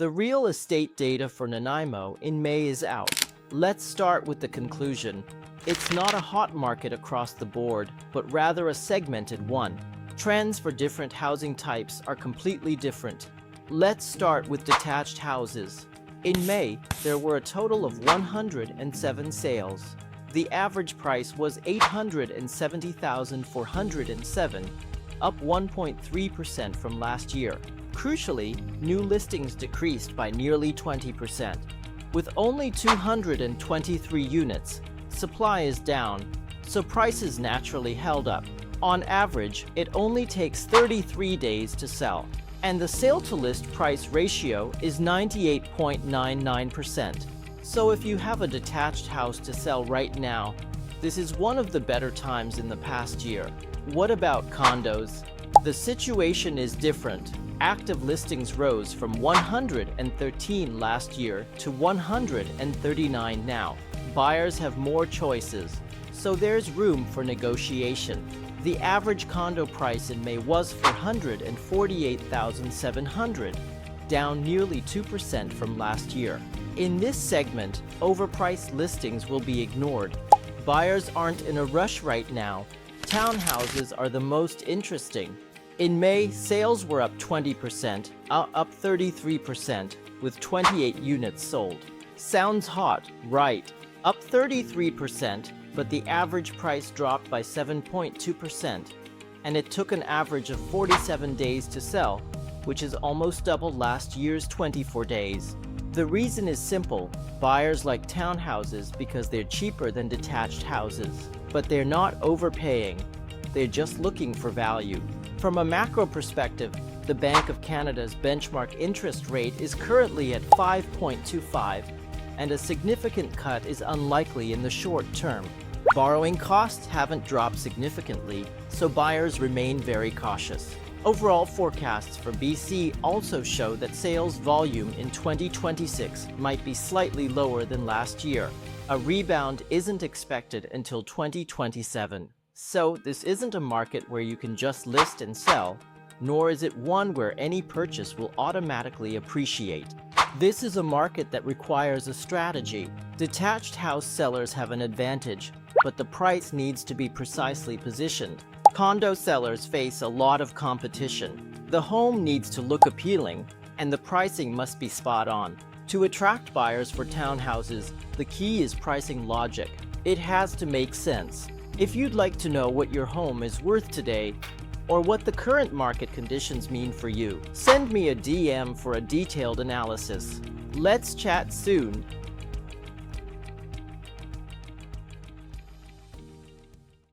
The real estate data for Nanaimo in May is out. Let's start with the conclusion. It's not a hot market across the board, but rather a segmented one. Trends for different housing types are completely different. Let's start with detached houses. In May, there were a total of 107 sales. The average price was $870,407, up 1.3% from last year. Crucially, new listings decreased by nearly 20%. With only 223 units, supply is down, so prices naturally held up. On average, it only takes 33 days to sell, and the sale-to-list price ratio is 98.99%. So if you have a detached house to sell right now, this is one of the better times in the past year. What about condos? The situation is different. Active listings rose from 113 last year to 139 now. Buyers have more choices, so there's room for negotiation. The average condo price in May was $448,700, down nearly 2% from last year. In this segment, overpriced listings will be ignored. Buyers aren't in a rush right now. Townhouses are the most interesting. In May, sales were up 20%, up 33%, with 28 units sold. Sounds hot, right? Up 33%, but the average price dropped by 7.2%, and it took an average of 47 days to sell, which is almost double last year's 24 days. The reason is simple. Buyers like townhouses because they're cheaper than detached houses, but they're not overpaying. They're just looking for value. From a macro perspective, the Bank of Canada's benchmark interest rate is currently at 5.25, and a significant cut is unlikely in the short term. Borrowing costs haven't dropped significantly, so buyers remain very cautious. Overall forecasts for BC also show that sales volume in 2026 might be slightly lower than last year. A rebound isn't expected until 2027. So this isn't a market where you can just list and sell, nor is it one where any purchase will automatically appreciate. This is a market that requires a strategy. Detached house sellers have an advantage, but the price needs to be precisely positioned. Condo sellers face a lot of competition. The home needs to look appealing, and the pricing must be spot on. To attract buyers for townhouses, the key is pricing logic. It has to make sense. If you'd like to know what your home is worth today, or what the current market conditions mean for you, send me a DM for a detailed analysis. Let's chat soon.